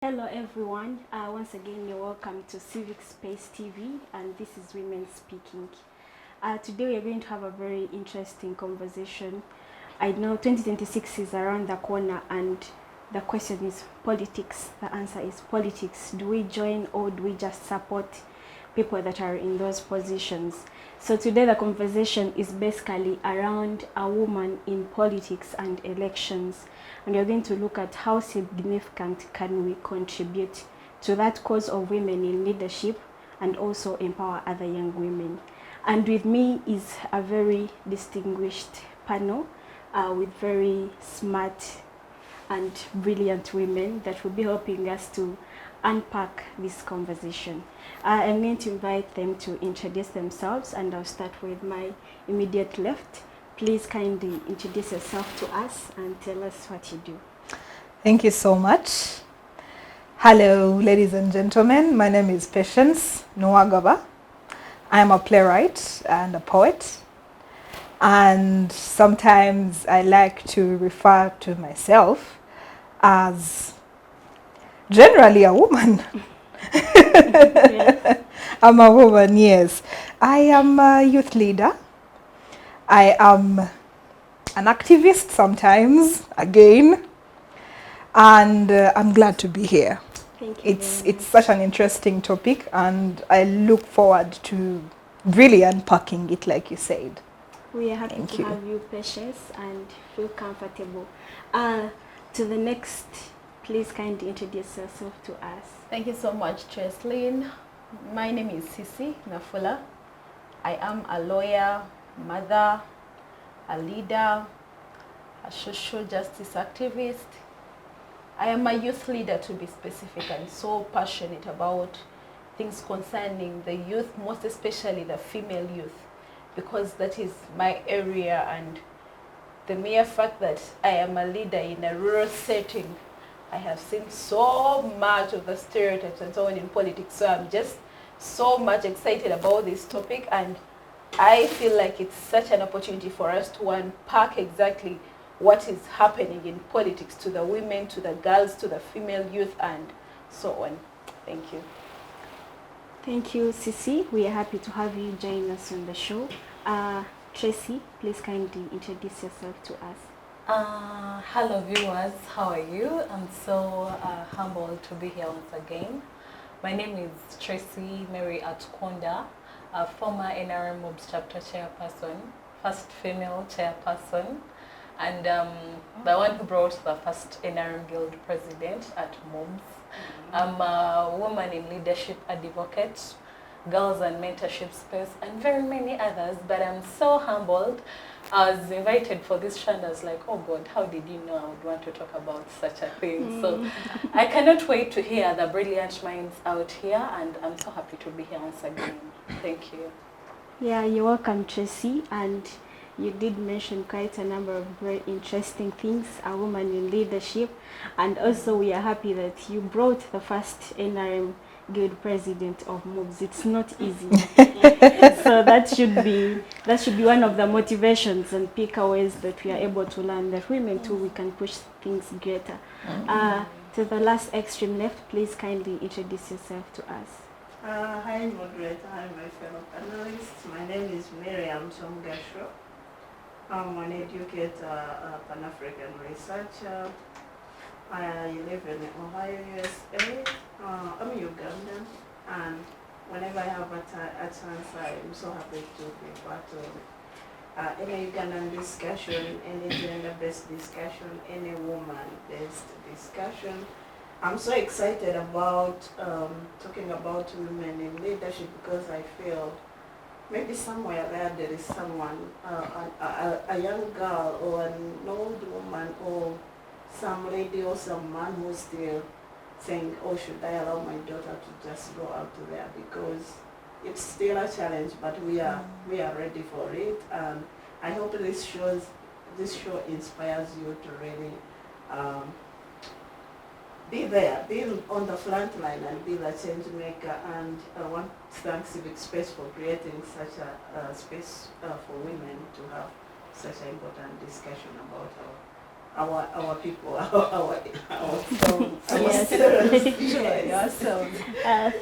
Hello everyone, once again you're welcome to Civic Space TV and this is Women Speaking. Today we are going to have a very interesting conversation. I know 2026 is around the corner and the question is politics. The answer is politics. Do we join or do we just support people that are in those positions? So today the conversation is basically around a woman in politics and elections, and we're going to look at how significant can we contribute to that cause of women in leadership and also empower other young women. And with me is a very distinguished panel with very smart and brilliant women that will be helping us to unpack this conversation. I'm going to invite them to introduce themselves, and I'll start with my immediate left. Please kindly introduce yourself to us and tell us what you do. Thank you so much. Hello, ladies and gentlemen. My name is Patience Nwagaba. I am a playwright and a poet. And sometimes I like to refer to myself as generally a woman. Yes. I'm a woman, yes. I am a youth leader. I am an activist sometimes, again. And I'm glad to be here. Thank you It's very much. such an interesting topic, and I look forward to really unpacking it, like you said. We are happy Thank to you. have you, Patience, and feel comfortable. To the next, please kindly introduce yourself to us. Thank you so much, Cheslin. My name is Sisi Nafula. I am a lawyer, mother, a leader, a social justice activist. I am a youth leader, to be specific, and so passionate about things concerning the youth, most especially the female youth, because that is my area, and the mere fact that I am a leader in a rural setting, I have seen so much of the stereotypes and so on in politics. So I'm just so much excited about this topic, and I feel like it's such an opportunity for us to unpack exactly what is happening in politics to the women, to the girls, to the female youth, and so on. Thank you. Thank you, Sisi. We are happy to have you join us on the show. Tracy, please kindly introduce yourself to us. Hello viewers, how are you? I'm so humbled to be here once again. My name is Tracy Mary Atkonda, a former NRM Mobs chapter chairperson, first female chairperson, and the one who brought the first NRM Guild president at Mobs. I'm a woman in leadership advocate, girls and mentorship space, and very many others, but I'm so humbled. I was invited for this show and I was like, oh God, how did you know I would want to talk about such a thing? So I cannot wait to hear the brilliant minds out here, and I'm so happy to be here once again. Thank you. Yeah, you're welcome, Tracy. And you did mention quite a number of very interesting things, a woman in leadership. And also we are happy that you brought the first NRM Guild president of MOVES. It's not easy. So that should be one of the motivations and takeaways that we are able to learn that women too, we can push things greater. To the last extreme left, please kindly introduce yourself to us. Hi moderator, hi my fellow panelists. My name is Miriam Tomgasho. I'm an educator, a Pan-African researcher. I live in Ohio, USA. I'm Ugandan, and whenever I have a chance, I'm so happy to be part of any Ugandan discussion, any gender-based discussion, any woman-based discussion. I'm so excited about talking about women in leadership because I feel maybe somewhere there is someone, a young girl or an old woman or some lady or some man who's still saying, oh, should I allow my daughter to just go out there, because it's still a challenge, but we are ready for it. And I hope this show inspires you to really be there, be on the front line and be the change maker. And I want to thank Civic Space for creating such a space for women to have such an important discussion about our people, our Yes. yourselves.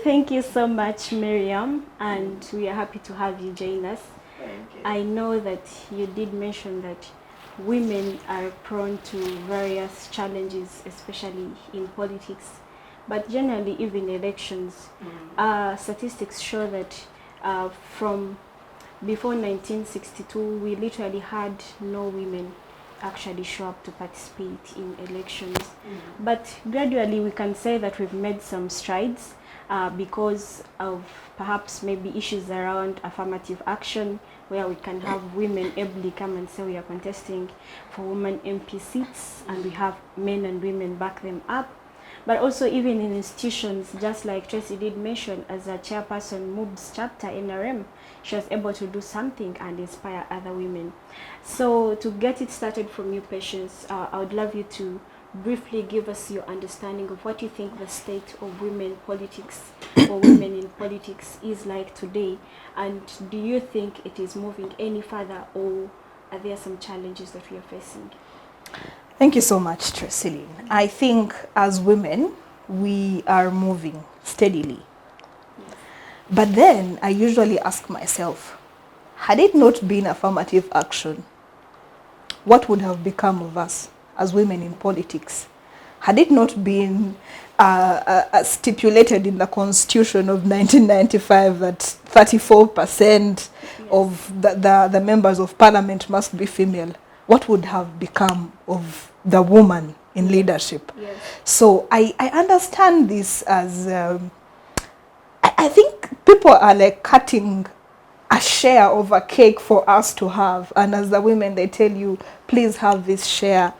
Thank you so much, Miriam, and we are happy to have you join us. Thank you. I know that you did mention that women are prone to various challenges, especially in politics, but generally even elections. Statistics show that from before 1962, we literally had no women actually show up to participate in elections. But gradually we can say that we've made some strides because of perhaps maybe issues around affirmative action, where we can have women ably come and say we are contesting for women MP seats, and we have men and women back them up. But also even in institutions, just like Tracy did mention, as a chairperson, MOBS chapter NRM, she was able to do something and inspire other women. So to get it started from you, Patience, I would love you to briefly give us your understanding of what you think the state of women politics or women in politics is like today, and do you think it is moving any further, or are there some challenges that we are facing? Thank you so much, Tracy. I think as women, we are moving steadily. But then I usually ask myself, had it not been affirmative action, what would have become of us as women in politics? Had it not been stipulated in the Constitution of 1995 that 34% of the members of parliament must be female, what would have become of the woman in leadership? Yes. So I understand this as, I think people are like cutting a share of a cake for us to have. And as the women, they tell you, please have this share.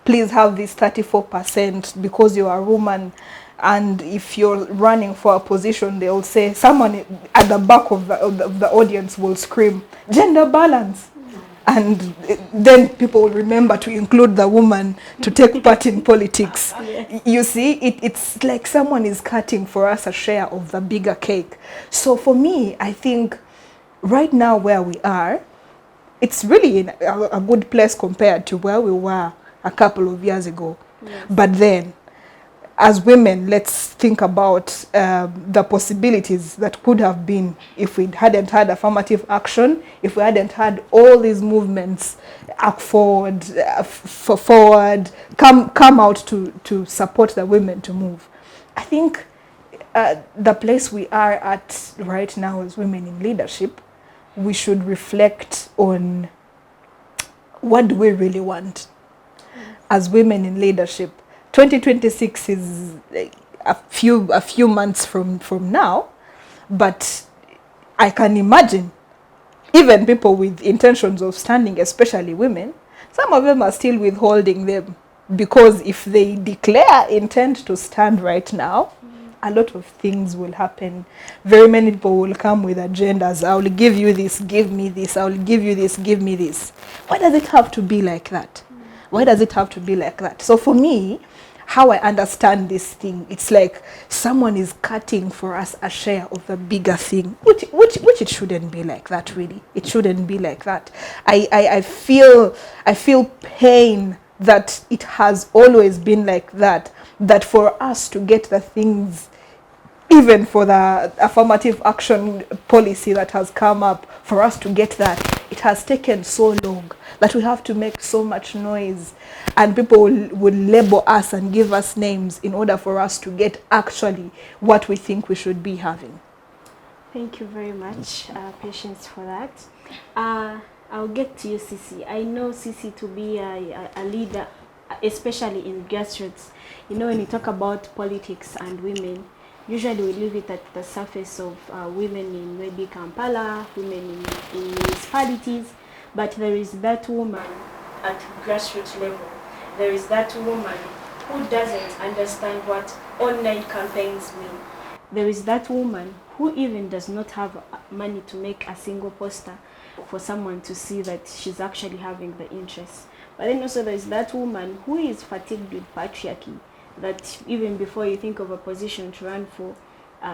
Please have this 34% because you are a woman. And if you're running for a position, they'll say, someone at the back of the audience will scream, gender balance. And then people will remember to include the woman to take part in politics. You see, it's like someone is cutting for us a share of the bigger cake. So for me, I think right now where we are, it's really in a good place compared to where we were a couple of years ago. Yes. But then, as women, let's think about the possibilities that could have been if we hadn't had affirmative action, if we hadn't had all these movements forward, come out to support the women to move. I think the place we are at right now as women in leadership, we should reflect on what do we really want as women in leadership. 2026 is a few months from now, but I can imagine even people with intentions of standing, especially women, some of them are still withholding them, because if they declare intent to stand right now, a lot of things will happen. Very many people will come with agendas. I will give you this, give me this. I will give you this, give me this. Why does it have to be like that? Why does it have to be like that? So for me, how I understand this thing, it's like someone is cutting for us a share of the bigger thing, which it shouldn't be like that, really. It shouldn't be like that. I feel pain that it has always been like that, that for us to get the things, even for the affirmative action policy that has come up, for us to get that, it has taken so long that we have to make so much noise, and people will label us and give us names in order for us to get actually what we think we should be having. Thank you very much, Patience, for that. I'll get to you, Sisi. I know Sisi to be a leader, especially in grassroots. You know, when you talk about politics and women, usually we leave it at the surface of women in maybe Kampala, women in municipalities, but there is that woman at grassroots level. There is that woman who doesn't understand what online campaigns mean. There is that woman who even does not have money to make a single poster for someone to see that she's actually having the interest. But then also there is that woman who is fatigued with patriarchy, that even before you think of a position to run for,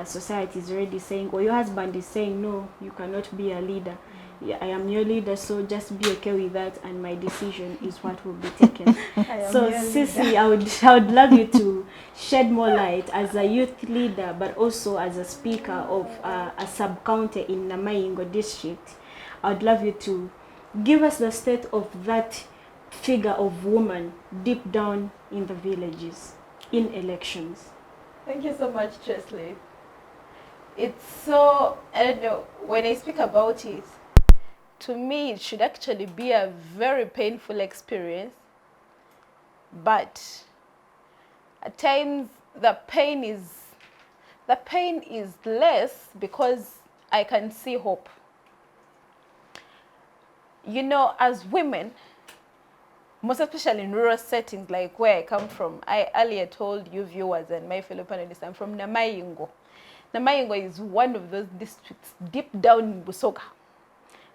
society is already saying, or your husband is saying, no, you cannot be a leader. yeah, I am your leader, so just be okay with that, and my decision is what will be taken. So Sissy, I would love you to shed more light as a youth leader, but also as a speaker of a sub-county in Namayingo district. I would love you to give us the state of that figure of woman deep down in the villages in elections. Thank you so much, Chesley. It's so, I don't know, when I speak about it, to me it should actually be a very painful experience, but at times the pain is less because I can see hope. You know, as women, most especially in rural settings like where I come from, I earlier told you viewers and my fellow panelists, I'm from Namayingo. Namayingo is one of those districts deep down in Busoga.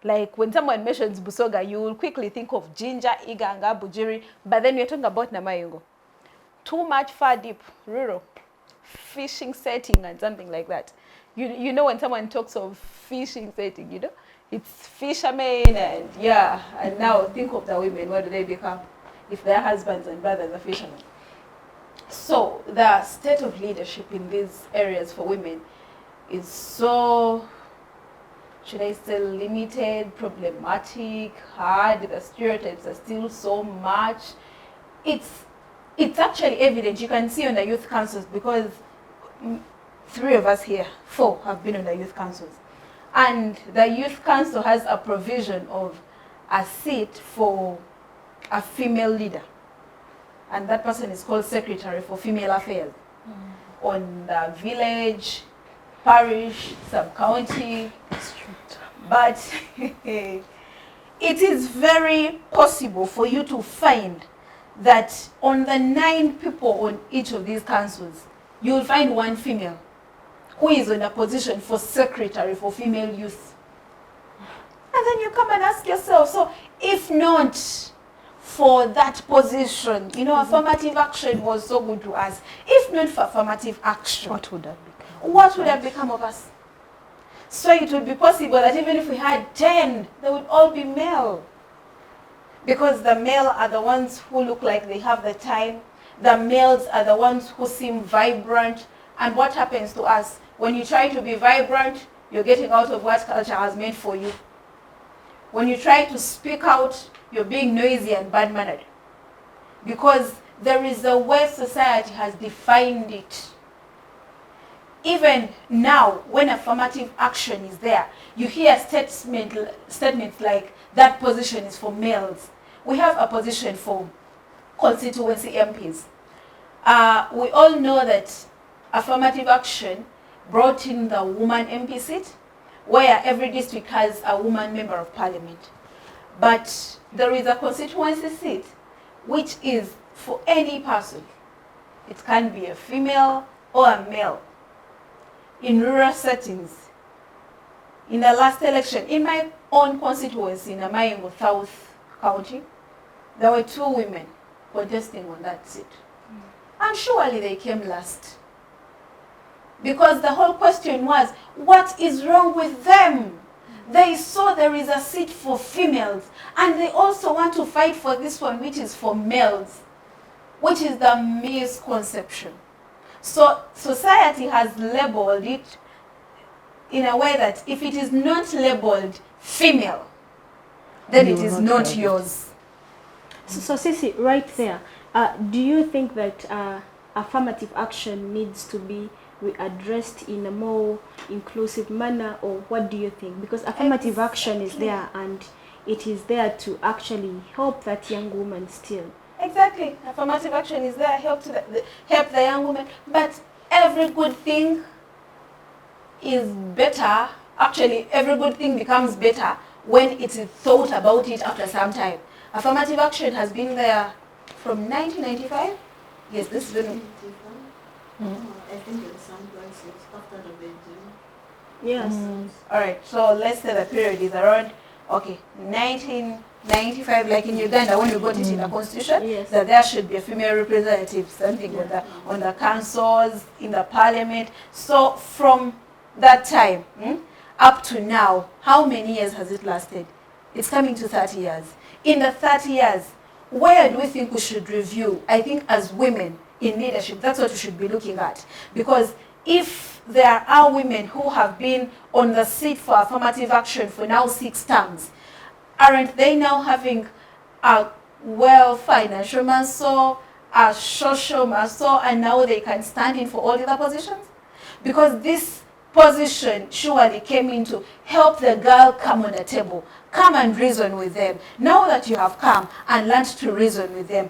Like when someone mentions Busoga, you will quickly think of Jinja, Iganga, Bujiri, but then we're talking about Namayingo. Too much far deep, rural, fishing setting and something like that. You know when someone talks of fishing setting, you know, it's fishermen and yeah, and now think of the women, what do they become if their husbands and brothers are fishermen? So the state of leadership in these areas for women is so, should I say, limited, problematic, hard. The stereotypes are still so much. It's actually evident. You can see on the youth councils because 3 of us here, 4 have been on the youth councils. And the youth council has a provision of a seat for a female leader. And that person is called Secretary for Female Affairs. On the village, parish, sub-county, district. But it is very possible for you to find that on the 9 people on each of these councils, you will find 1 female who is in a position for Secretary for Female Youth. And then you come and ask yourself, so if not for that position, you know, affirmative action was so good to us. If not for affirmative action, What would that become? what would have become of us? So it would be possible that even if we had 10, they would all be male. Because the male are the ones who look like they have the time. The males are the ones who seem vibrant. And what happens to us? When you try to be vibrant, you're getting out of what culture has meant for you. When you try to speak out, you're being noisy and bad-mannered. Because there is a way society has defined it. Even now, when affirmative action is there, you hear statements like, that position is for males. We have a position for constituency MPs. We all know that affirmative action brought in the woman MP seat, where every district has a woman member of parliament. But there is a constituency seat, which is for any person. It can be a female or a male. In rural settings, in the last election, in my own constituency in Namayingo South County, there were 2 women contesting on that seat. And surely they came last. Because the whole question was, what is wrong with them? They saw there is a seat for females, and they also want to fight for this one, which is for males, which is the misconception. So society has labeled it in a way that if it is not labeled female, then it is not yours. So Sissy, right there, do you think that affirmative action needs to be addressed in a more inclusive manner, or what do you think? Because affirmative action is there, and it is there to actually help that young woman still. Exactly. Affirmative action is there, help the young woman. But every good thing is better. Actually, every good thing becomes better when it is thought about it after some time. Affirmative action has been there from 1995. Yes, this is when. I think in some places after the Beijing. Yes. All right. So let's say the period is around, okay, 1995, like in Uganda when we got it in the constitution, Yes. that there should be a female representative, something on the councils, in the parliament. So from that time, up to now, how many years has it lasted? It's coming to 30 years. In the 30 years, where do we think we should review? I think as women in leadership, that's what we should be looking at. Because if there are women who have been on the seat for affirmative action for now 6 terms, aren't they now having a financial muscle, a social muscle, and now they can stand in for all the other positions? Because this position surely came in to help the girl come on the table, come and reason with them. Now that you have come and learned to reason with them,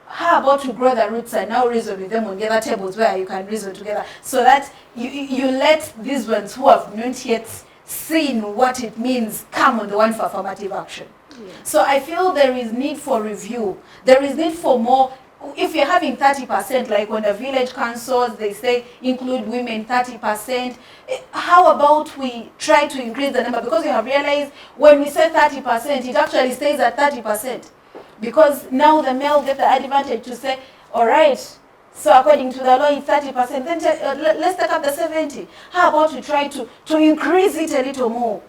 how about to grow the roots and now reason with them on the other tables where you can reason together, so that you let these ones who have not yet seen what it means come on the one for affirmative action. Yeah. So I feel there is need for review. There is need for more. If you're having 30%, like when the village councils, they say include women 30%, how about we try to increase the number? Because you have realized when we say 30%, it actually stays at 30%. Because now the male get the advantage to say, all right, so according to the law, it's 30%, then let's take up the 70. How about we try to increase it a little more?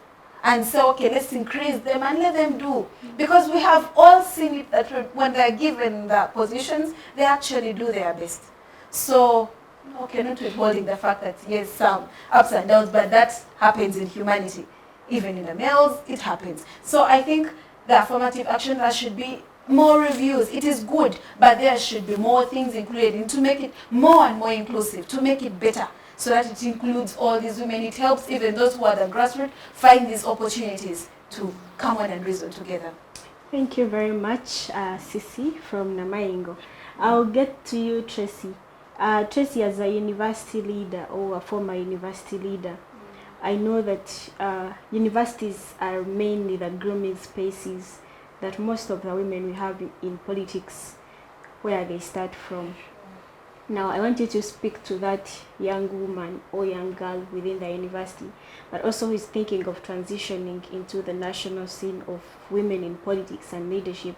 And say, okay, let's increase them and let them do. Because we have all seen it that when they're given the positions, they actually do their best. So, okay, not withholding the fact that, yes, some ups and downs, but that happens in humanity. Even in the males, it happens. So I think the affirmative action, there should be more reviews. It is good, but there should be more things included to make it more and more inclusive, to make it better, so that it includes all these women. It helps even those who are the grassroots find these opportunities to come on and reason together. Thank you very much, Sisi from Namaingo. I'll get to you, Tracy. Tracy, as a university leader or a former university leader, I know that universities are mainly the grooming spaces that most of the women we have in politics, where they start from. Now, I want you to speak to that young woman or young girl within the university, but also who is thinking of transitioning into the national scene of women in politics and leadership,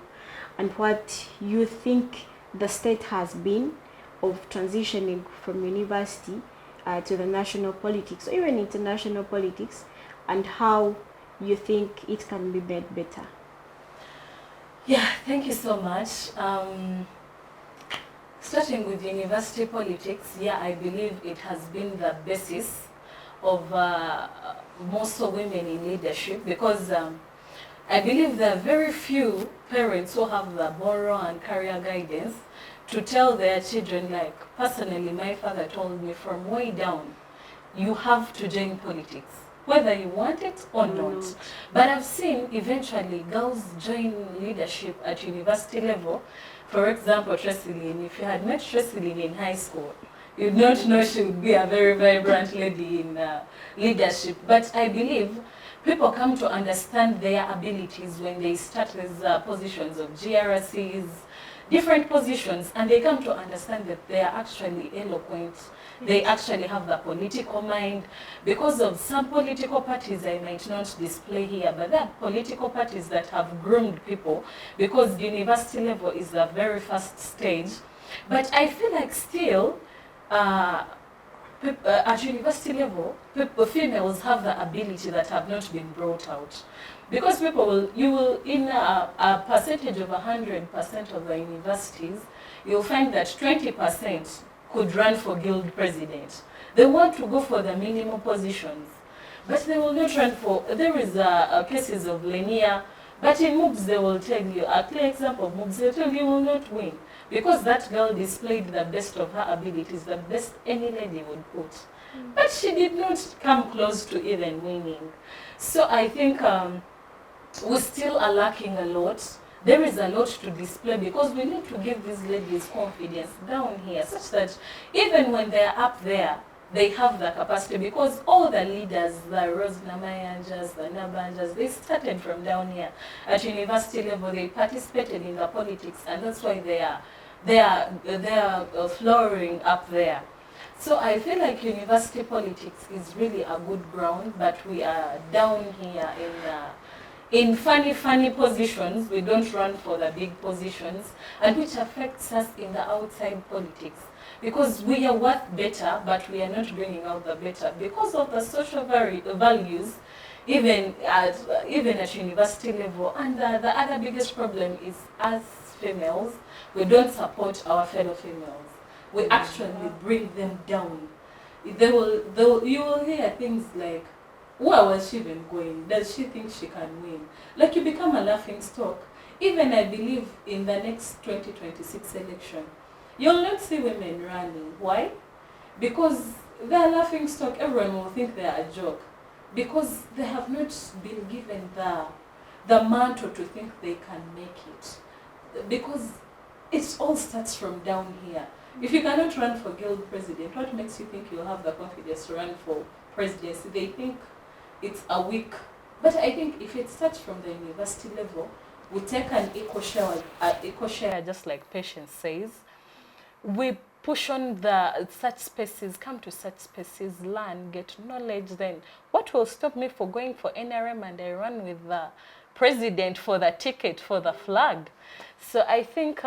and what you think the state has been of transitioning from university to the national politics, or even international politics, and how you think it can be made better. Yeah, thank you so much. Starting with university politics, yeah, I believe it has been the basis of most women in leadership, because I believe there are very few parents who have the moral and career guidance to tell their children, like personally my father told me from way down, you have to join politics, whether you want it or not. But I've seen eventually girls join leadership at university level. For example, Tracy Lynn, if you had met Tracy Lynn in high school, you'd not know she would be a very vibrant lady in leadership. But I believe people come to understand their abilities when they start with positions of GRCs, different positions, and they come to understand that they are actually eloquent. They actually have the political mind. Because of some political parties I might not display here, but there are political parties that have groomed people, because the university level is the very first stage. But I feel like still, at university level, females have the ability that have not been brought out. Because you will, in a percentage of 100% of the universities, you'll find that 20% could run for guild president. They want to go for the minimum positions, but they will not run for, there is cases of linear, but in MOOCs they will tell you, a clear example of MOOCs, they tell you will not win, because that girl displayed the best of her abilities, the best any lady would put. But she did not come close to even winning. So I think we still are lacking a lot. There is a lot to display, because we need to give these ladies confidence down here, such that even when they are up there, they have the capacity. Because all the leaders, the Rose Namayanjas, the Nabanjas, they started from down here. At university level, they participated in the politics, and that's why they are flowering up there. So I feel like university politics is really a good ground, but we are down here in funny positions. We don't run for the big positions, and which affects us in the outside politics. because we are worth better, but we are not bringing out the better because of the social values, even at university level. And the other biggest problem is, as females, we don't support our fellow females. We actually bring them down. You will hear things like, where was she even going? Does she think she can win? Like, you become a laughing stock. Even I believe in the next 2026 election, you'll not see women running. Why? Because they're laughing stock. Everyone will think they're a joke. Because they have not been given the mantle to think they can make it. Because it all starts from down here. If you cannot run for guild president, what makes you think you'll have the confidence to run for presidency? They think it's a weak. But I think if it starts from the university level, we take an equal share, just like Patience says. We push on such spaces, come to such spaces, learn, get knowledge. Then what will stop me for going for NRM and I run with the president for the ticket, for the flag? So I think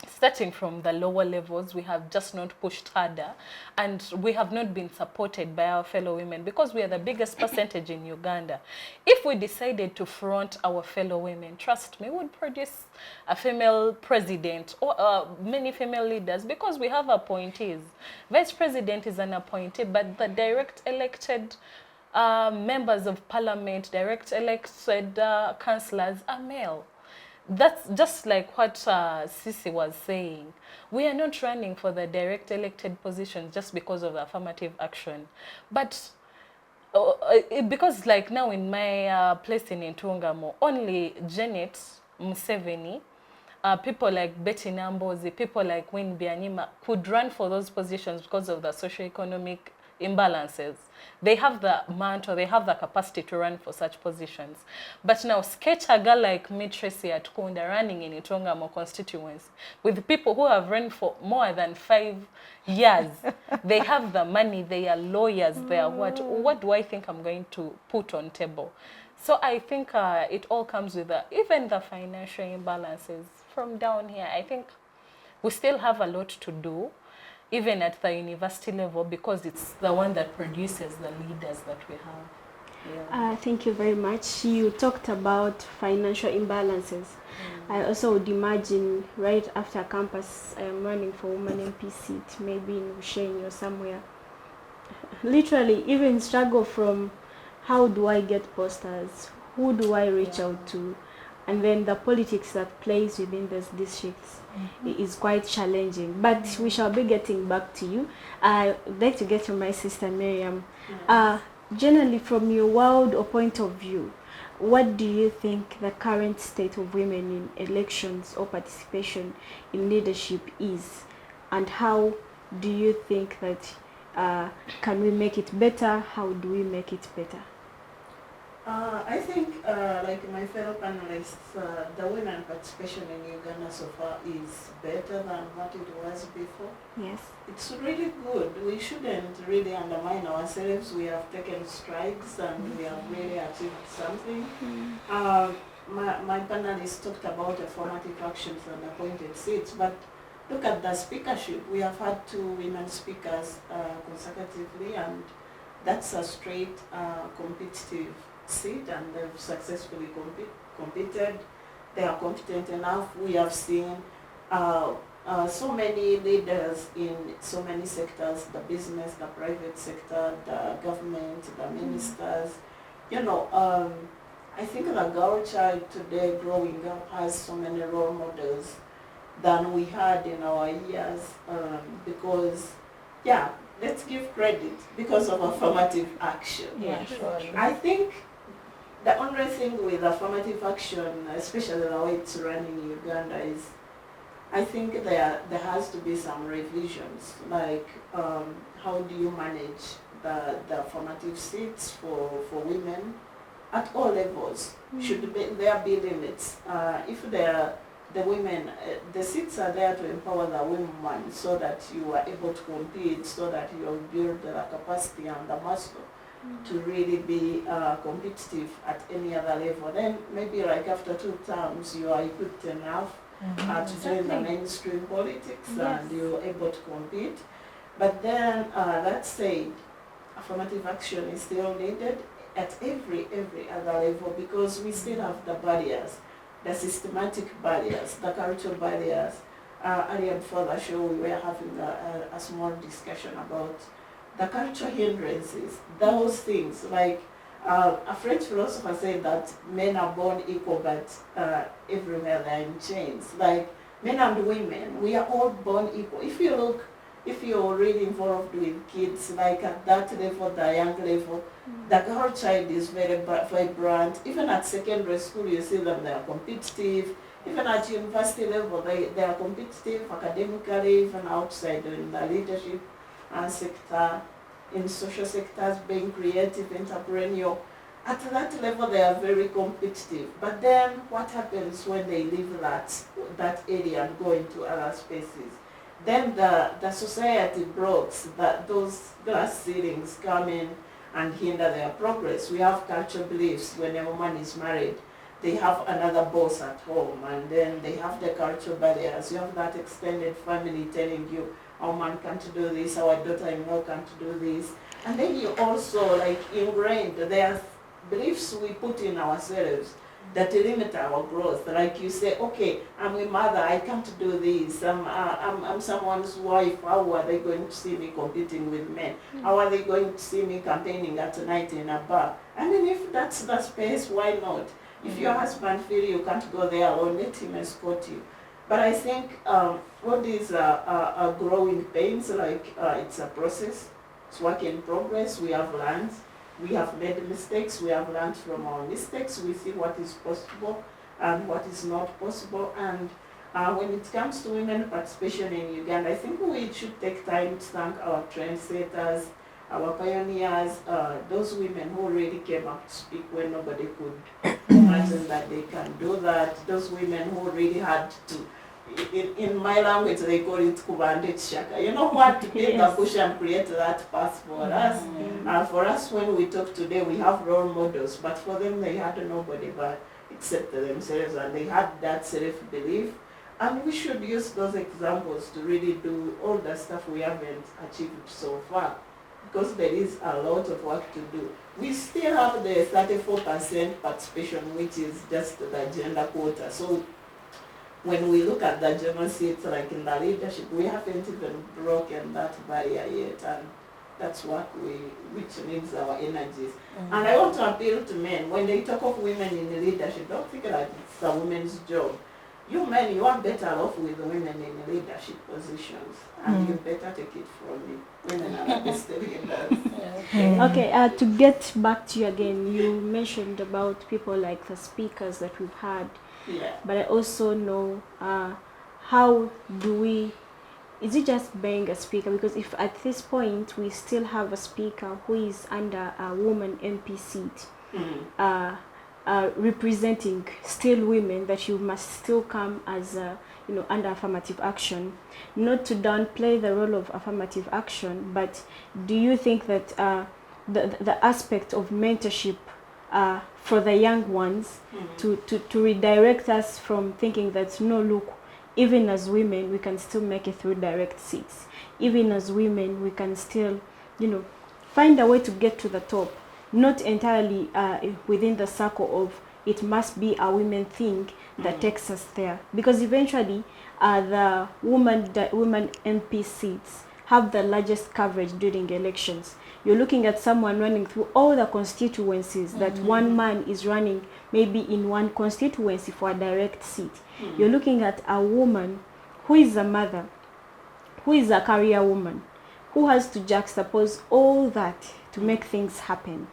starting from the lower levels, we have just not pushed harder, and we have not been supported by our fellow women because we are the biggest percentage in Uganda. If we decided to front our fellow women, trust me, we would produce a female president or many female leaders, because we have appointees. Vice president is an appointee, but the direct elected members of parliament, direct elected councillors are male. That's just like what Sisi was saying. We are not running for the direct elected positions just because of the affirmative action. But because like now in my place in Ntungamo, only Janet Museveni, people like Betty Nambozi, people like Win Bianima could run for those positions because of the socioeconomic imbalances. They have the mantle, they have the capacity to run for such positions. But now sketch a girl like me, Tracy at Kunda, running in Itongamo constituency with people who have run for more than 5 years. They have the money, they are lawyers, they are what do I think I'm going to put on table? So I think it all comes with even the financial imbalances from down here. I think we still have a lot to do, even at the university level, because it's the one that produces the leaders that we have. Yeah. Thank you very much. You talked about financial imbalances. I also would imagine right after campus, I am running for woman MP seat, maybe in Ushenyi or somewhere. Literally, even struggle from how do I get posters, who do I reach out to, and then the politics that plays within these districts is quite challenging. But we shall be getting back to you. I'd like to get to my sister Miriam. Generally, from your world or point of view, what do you think the current state of women in elections or participation in leadership is, and how do you think that can we make it better? How do we make it better? I think, like my fellow panelists, the women participation in Uganda so far is better than what it was before. Yes. It's really good. We shouldn't really undermine ourselves. We have taken strides and we have really achieved something. My panelists talked about affirmative actions and appointed seats, but look at the speakership. We have had 2 women speakers consecutively, and that's a straight competitive seat, and they've successfully competed. They are competent enough. We have seen so many leaders in so many sectors, the business, the private sector, the government, the ministers. You know, I think the girl child today growing up has so many role models than we had in our years, because, yeah, let's give credit because of affirmative action. Yeah, I think the only thing with affirmative action, especially the way it's run in Uganda, is I think there has to be some revisions, like how do you manage the affirmative seats for women at all levels? Should there be limits? If the women, the seats are there to empower the women so that you are able to compete, so that you build the capacity and the muscle to really be competitive at any other level. Then maybe like after 2 terms you are equipped enough, to join the mainstream politics, Yes. and you're able to compete. But then, that said, affirmative action is still needed at every other level, because we still have the barriers, the systematic barriers, the cultural barriers. Earlier before the show, we were having a small discussion about the cultural hindrances, those things like a French philosopher said that men are born equal, but everywhere they're in chains. Like men and women, we are all born equal. If you're really involved with kids, like at that level, the young level, the girl child is very vibrant. Even at secondary school, you see them, they are competitive. Even at university level, they are competitive academically, even outside in the leadership sector, in social sectors, being creative, entrepreneurial. At that level, they are very competitive. But then what happens when they leave that area and go into other spaces? Then the society blocks, that those glass ceilings come in and hinder their progress. We have cultural beliefs. When a woman is married, they have another boss at home, and then they have the cultural barriers. You have that extended family telling you, our man can't do this, our daughter-in-law can't do this. And then you also, like, ingrained, there are beliefs we put in ourselves that limit our growth. Like you say, okay, I'm a mother, I can't do this. I'm someone's wife, how are they going to see me competing with men? How are they going to see me campaigning at night in a bar? I mean, if that's the space, why not? If your husband feels you can't go there alone, let him escort you. But I think all these are growing pains, like it's a process, it's work in progress. We have learned, we have made mistakes, we have learned from our mistakes, we see what is possible and what is not possible. And when it comes to women participation in Uganda, I think we should take time to thank our trendsetters, our pioneers, those women who really came up to speak when nobody could imagine that they can do that. Those women who really had to, in my language they call it kubande chaka. You know what? To build the push and create that path for us. For us, when we talk today, we have role models, but for them they had nobody but except themselves, and they had that self-belief. And we should use those examples to really do all the stuff we haven't achieved so far, because there is a lot of work to do. We still have the 34% participation, which is just the gender quota. So when we look at the German seats, like in the leadership, we haven't even broken that barrier yet, and that's what which needs our energies. And I want to appeal to men, when they talk of women in leadership, don't think that it's a woman's job. You men, you are better off with women in leadership positions, and you better take it from me. Women are the best leaders. Okay, to get back to you again, you mentioned about people like the speakers that we've had. Yeah. But I also know how do we, is it just being a speaker? Because if at this point we still have a speaker who is under a woman MP seat, representing still women, that you must still come as under affirmative action. Not to downplay the role of affirmative action, but do you think that the aspect of mentorship for the young ones to redirect us from thinking that, no, look, even as women we can still make it through direct seats, even as women we can still find a way to get to the top, not entirely within the circle of it must be a women thing that takes us there, because eventually the women MP seats have the largest coverage during elections. You're looking at someone running through all the constituencies that one man is running maybe in one constituency for a direct seat. You're looking at a woman who is a mother, who is a career woman, who has to juxtapose all that to make things happen.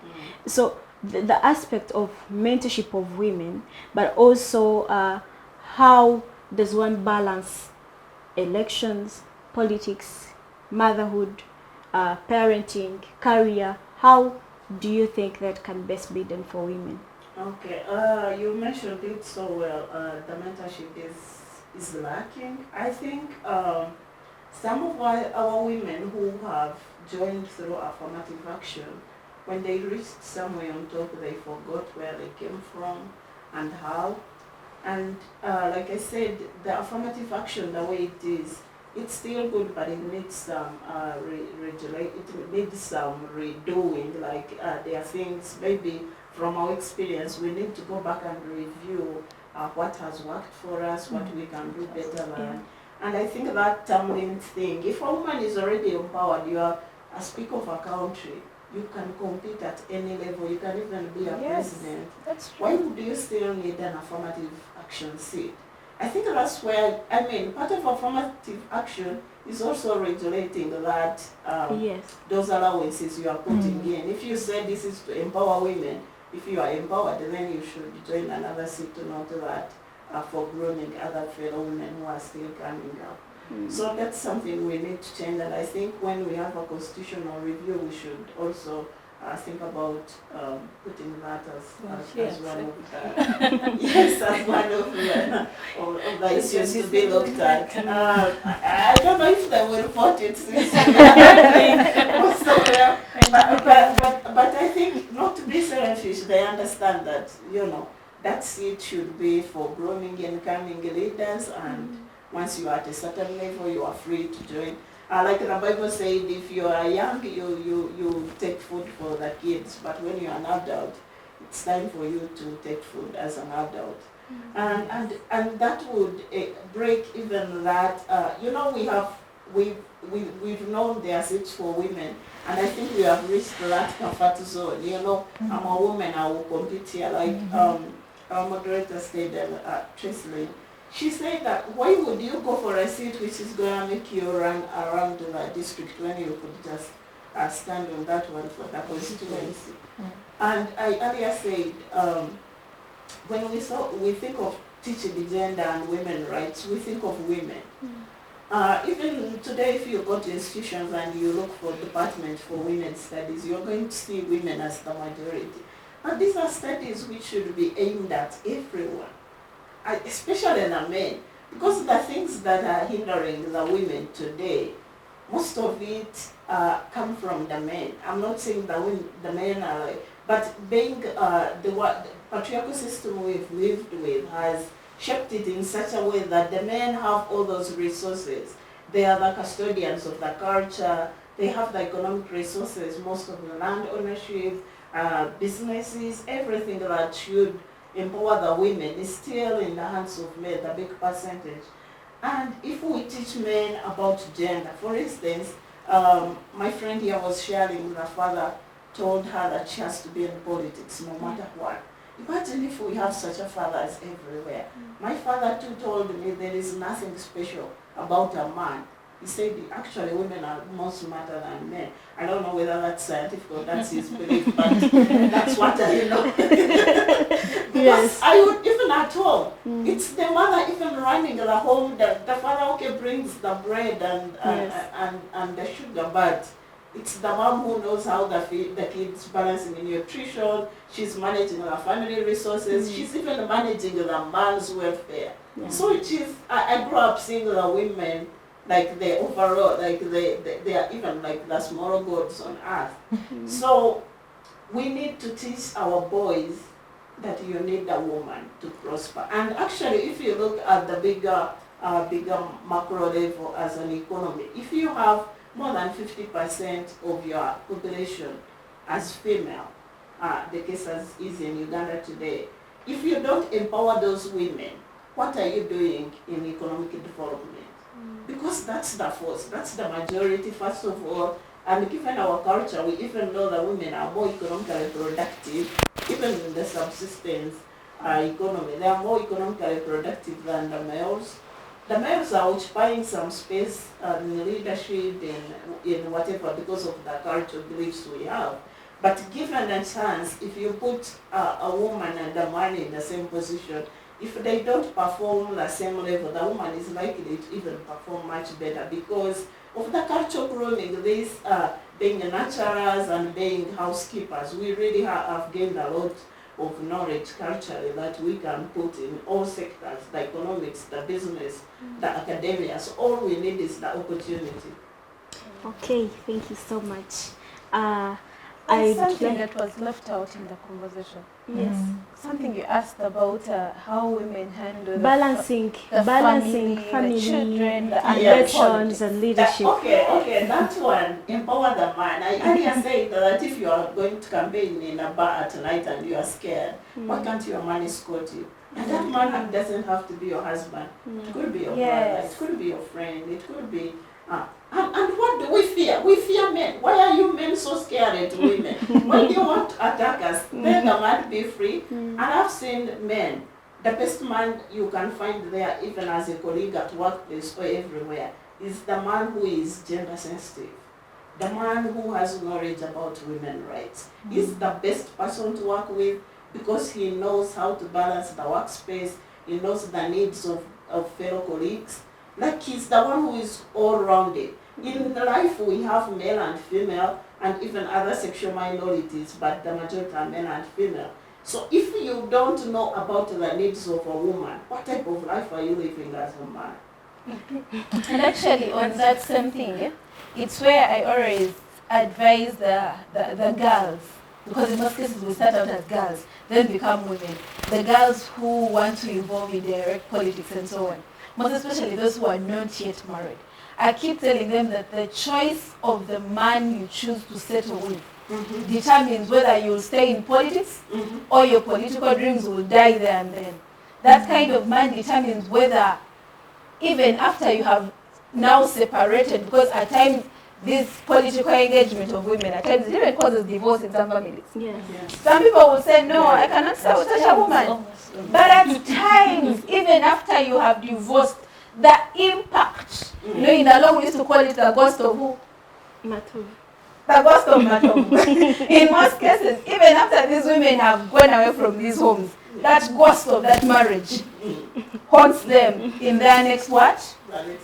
So the aspect of mentorship of women, but also how does one balance elections, politics, motherhood, parenting, career? How do you think that can best be done for women? Okay, you mentioned it so well. The mentorship is lacking. I think some of our women who have joined through affirmative action, when they reached somewhere on top, they forgot where they came from and how. And like I said, the affirmative action, the way it is, it's still good, but it needs some it needs some redoing. Like there are things maybe from our experience we need to go back and review what has worked for us, what we can do better. Yeah. And I think that tumbling thing, if a woman is already empowered, you are a speaker of a country, you can compete at any level, you can even be a president. That's Why true. would you still need an affirmative action seat? I think that's where, I mean, part of affirmative action is also regulating that Yes. those allowances you are putting in. If you say this is to empower women, if you are empowered, then you should join another seat to note that for grooming other fellow women who are still coming up. So that's something we need to change, and I think when we have a constitutional review, we should also think about putting that as one of the yes, as one of the issues to be looked at. I don't know if they will report it since but I think not to be selfish, they understand that that seat should be for grooming incoming leaders, and once you are at a certain level, you are free to join. Like the Bible said, if you are young, you take food for the kids, but when you are an adult, it's time for you to take food as an adult. And that would break even that, we've known there are seats for women, and I think we have reached that comfort zone. I'm a woman, I will compete here. Like our moderator said, Tracy, she said that why would you go for a seat which is going to make you run around the district when you could just stand on that one for the constituency? And I earlier said, when we think of teaching gender and women rights, we think of women. Even today, if you go to institutions and you look for department for women's studies, you're going to see women as the majority. And these are studies which should be aimed at everyone, especially the men, because the things that are hindering the women today, most of it come from the men. I'm not saying the men are, but being the patriarchal system we've lived with has shaped it in such a way that the men have all those resources. They are the custodians of the culture. They have the economic resources, most of the land ownership, businesses, everything that should empower the women is still in the hands of men, the big percentage. And if we teach men about gender, for instance, my friend here was sharing, the father told her that she has to be in politics no matter what. Imagine if we have such a fathers everywhere. My father too told me there is nothing special about a man. He said actually women are more smarter than men. I don't know whether that's scientific or that's his belief, but that's what I know. Because I would, even at home, it's the mother even running the home, the father okay brings the bread and the sugar, but it's the mom who knows how the kids balancing in nutrition. She's managing her family resources. She's even managing the man's welfare. So it is. I grew up seeing the women like the overall, like they are even like the small gods on earth. So we need to teach our boys that you need a woman to prosper. And actually, if you look at the bigger macro level as an economy, if you have more than 50% of your population as female, the case as is in Uganda today, if you don't empower those women, what are you doing in economic development? Because that's the force, that's the majority first of all, and given our culture, we even know that women are more economically productive, even in the subsistence economy, they are more economically productive than the males. The males are occupying some space in leadership, in whatever, because of the cultural beliefs we have. But given a chance, if you put a woman and a man in the same position, if they don't perform the same level, the woman is likely to even perform much better because of the cultural grooming, this being nurturers and being housekeepers. We really have gained a lot of knowledge culturally that we can put in all sectors, the economics, the business, the academia. So all we need is the opportunity. Okay, thank you so much. I'd something like, that was left out in the conversation. yes, Something you asked about how women handle balancing the family, the children, the elections and leadership. Okay, that one, empower the man. I earlier said that if you are going to campaign in a bar at night and you are scared, why can't your man escort you? And that man doesn't have to be your husband. It could be your brother, it could be your friend, it could be... and what do we fear? We fear men. Why are you men so scared to women? When you want to attack us, let the man be free. And I've seen men, the best man you can find there, even as a colleague at workplace or everywhere, is the man who is gender sensitive. The man who has knowledge about women's rights. He's the best person to work with because he knows how to balance the workspace, he knows the needs of fellow colleagues. Like he's the one who is all-rounded. In life we have male and female and even other sexual minorities, but the majority are male and female. So if you don't know about the needs of a woman, what type of life are you living as a man? And actually on that same thing, it's where I always advise the girls, because in most cases we start out as girls, then become women. The girls who want to involve in direct politics and so on, most especially those who are not yet married. I keep telling them that the choice of the man you choose to settle with determines whether you will stay in politics or your political dreams will die there and then. That kind of man determines whether, even after you have now separated, because at times this political engagement of women, at times it even causes divorce in some families. Some people will say, no, I cannot stay with such a woman. But at times, even after you have divorced, the impact, in the law we used to call it the ghost of who? Matov. The ghost of Matov. In most cases, even after these women have gone away from these homes, that ghost of that marriage haunts them in their next what?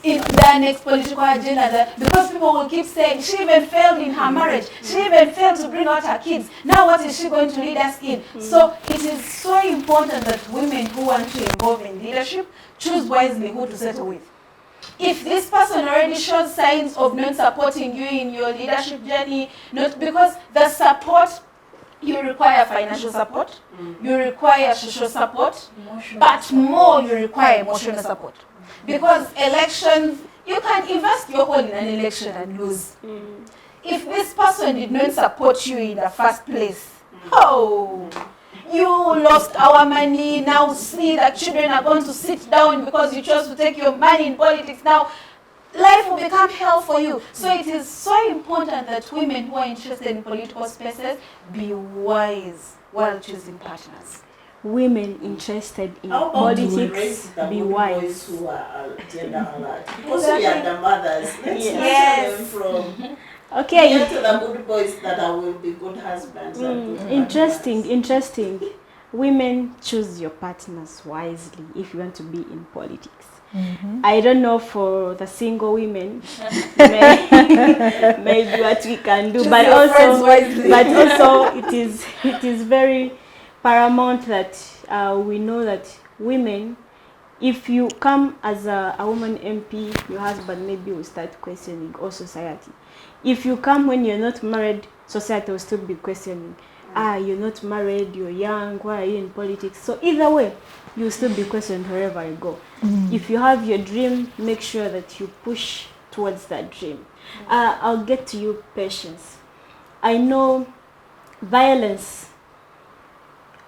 In their next political agenda, because people will keep saying, she even failed in her marriage, she even failed to bring out her kids, now what is she going to lead us in? So it is so important that women who want to involve in leadership choose wisely who to settle with. If this person already shows signs of not supporting you in your leadership journey, not because the support, you require financial support, you require social support, but more you require emotional support. Because elections, you can invest your whole in an election and lose. If this person did not support you in the first place, you lost our money, now see that children are going to sit down because you chose to take your money in politics. Now, life will become hell for you. So it is so important that women who are interested in political spaces be wise while choosing partners. Women interested in politics, be wise. Who are gender alert. Because we are the mothers. Let's nurture them from... Okay. Get to the good boys that will be good husbands. And good Interesting. Women, choose your partners wisely if you want to be in politics. I don't know for the single women, maybe what we can do, but also it is very paramount that we know that women, if you come as a woman MP, your husband maybe will start questioning, or society. If you come when you're not married, society will still be questioning. You're not married, you're young, why are you in politics? So either way, you'll still be questioned wherever you go. If you have your dream, make sure that you push towards that dream. I'll get to you, Patience. I know violence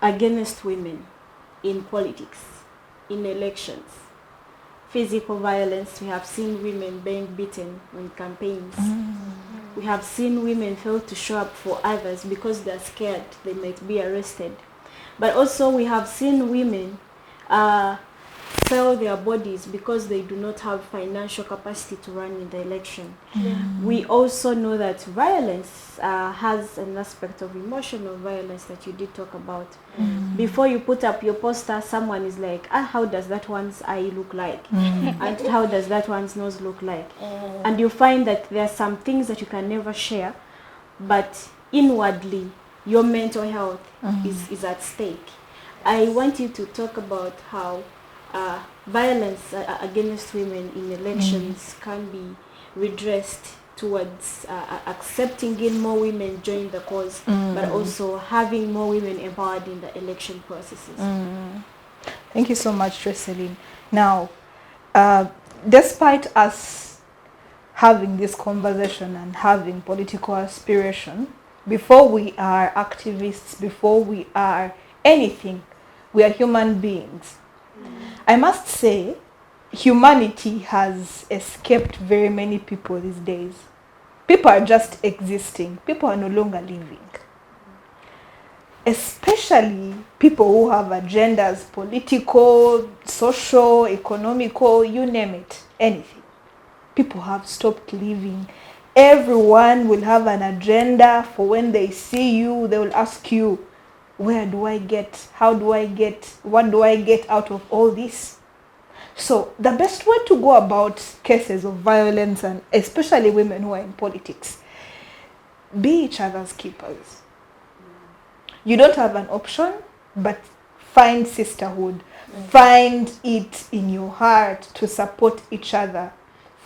against women in politics, in elections, physical violence. We have seen women being beaten in campaigns. We have seen women fail to show up for others because they're scared they might be arrested. But also we have seen women sell their bodies because they do not have financial capacity to run in the election. We also know that violence has an aspect of emotional violence that you did talk about. Before you put up your poster, someone is like, how does that one's eye look like? And how does that one's nose look like? And you find that there are some things that you can never share, but inwardly, your mental health is at stake. I want you to talk about how violence against women in elections can be redressed towards accepting in more women join the cause, but also having more women empowered in the election processes. Thank you so much, Tresseline. Now, despite us having this conversation and having political aspiration, before we are activists, before we are anything, we are human beings. I must say, humanity has escaped very many people these days. People are just existing. People are no longer living. Especially people who have agendas, political, social, economical, you name it, anything. People have stopped living. Everyone will have an agenda. For when they see you, they will ask you, where do I get, how do I get, what do I get out of all this? So the best way to go about cases of violence, and especially women who are in politics, be each other's keepers. You don't have an option, but find sisterhood. Find it in your heart to support each other.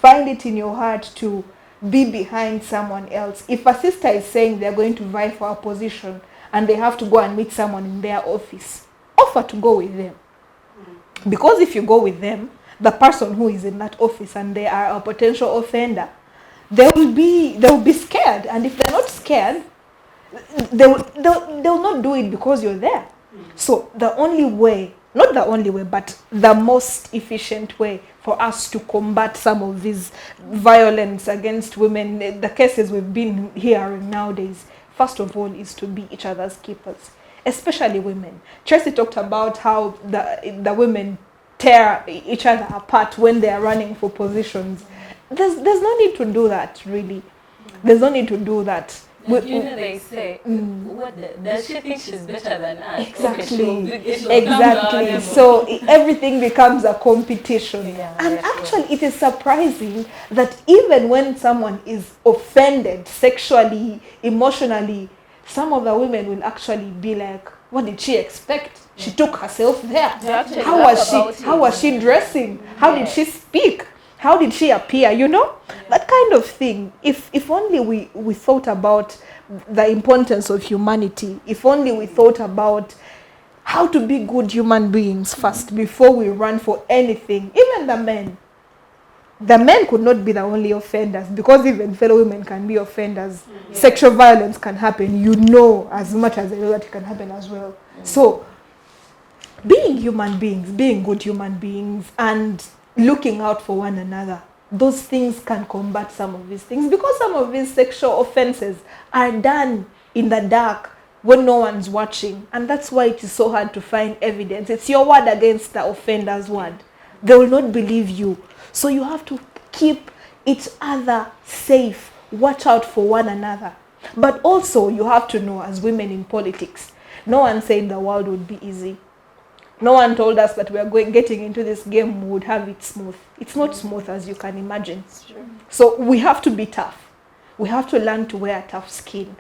Find it in your heart to be behind someone else. If a sister is saying they're going to vie for a position and they have to go and meet someone in their office, offer to go with them. Because if you go with them, the person who is in that office and they are a potential offender, they will be scared. And if they're not scared, they'll not do it because you're there. So the only way, not the only way, but the most efficient way for us to combat some of these violence against women, the cases we've been hearing nowadays, first of all, is to be each other's keepers, especially women. Tracy talked about how the women tear each other apart when they are running for positions. There's no need to do that, really. There's no need to do that. You know, they say, does she think she's better than us? Exactly. Okay, Exactly. So everything becomes a competition. Yeah, and yeah, actually, it is surprising that even when someone is offended sexually, emotionally, some of the women will actually be like, what did she expect? She took herself there. How was she dressing? How did she speak? How did she appear? You know, that kind of thing. If only we thought about the importance of humanity, if only we thought about how to be good human beings first before we run for anything. Even the men could not be the only offenders, because even fellow women can be offenders. Sexual violence can happen, you know, as much as it can happen as well. So being human beings, being good human beings, and looking out for one another, those things can combat some of these things, because some of these sexual offenses are done in the dark when no one's watching, and that's why it is so hard to find evidence. It's your word against the offender's word. They will not believe you. So you have to keep each other safe, watch out for one another. But also you have to know, as women in politics, no one said the world would be easy. No one told us that we are getting into this game, we would have it smooth. It's not smooth, as you can imagine. So we have to be tough. We have to learn to wear a tough skin.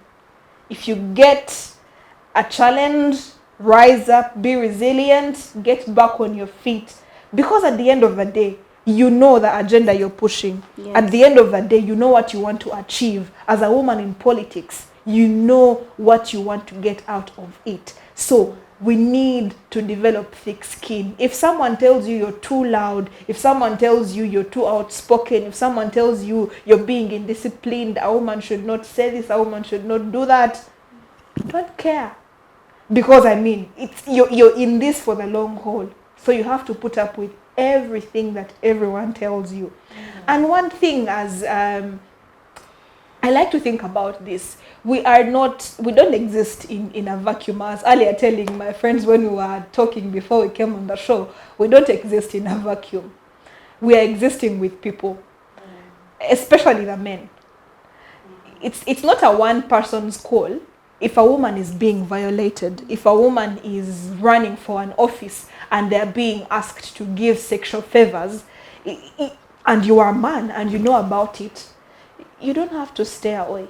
If you get a challenge, rise up, be resilient, get back on your feet. Because at the end of the day, you know the agenda you're pushing. Yes. At the end of the day, you know what you want to achieve. As a woman in politics, you know what you want to get out of it. So we need to develop thick skin. If someone tells you you're too loud, if someone tells you you're too outspoken, if someone tells you you're being indisciplined, a woman should not say this, a woman should not do that, don't care. Because I mean, you're in this for the long haul. So you have to put up with everything that everyone tells you. And one thing, as I like to think about this, we don't exist in a vacuum. As earlier telling my friends when we were talking before we came on the show, we don't exist in a vacuum. We are existing with people, especially the men. It's not a one person's call. If a woman is being violated, if a woman is running for an office and they're being asked to give sexual favors, and you are a man and you know about it, you don't have to stay away.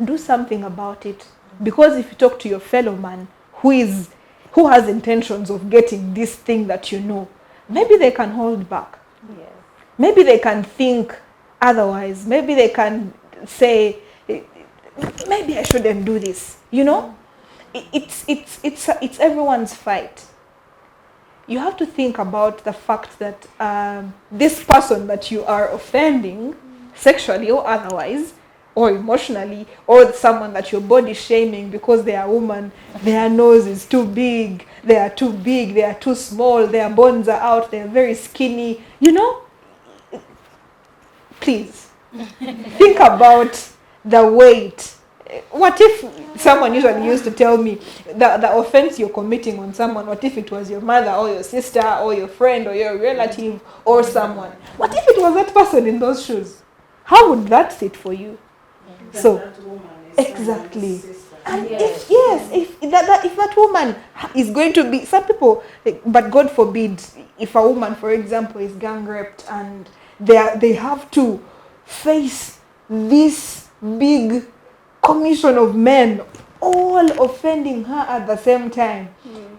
Do something about it. Because if you talk to your fellow man who has intentions of getting this thing that you know, maybe they can hold back. Yes. Maybe they can think Otherwise, maybe they can say, maybe I shouldn't do this. You know, it's everyone's fight. You have to think about the fact that this person that you are offending, sexually or otherwise, or emotionally, or someone that you're body shaming because they are woman, their nose is too big, they are too big, they are too small, their bones are out, they're very skinny, you know, please think about the weight. What if someone usually used to tell me the offense you're committing on someone, what if it was your mother or your sister or your friend or your relative or someone? What if it was that person in those shoes? How would that sit for you? So, That woman is exactly. someone's sister. And if that woman is going to be, some people, but God forbid, if a woman, for example, is gang raped and they have to face this big commission of men all offending her at the same time.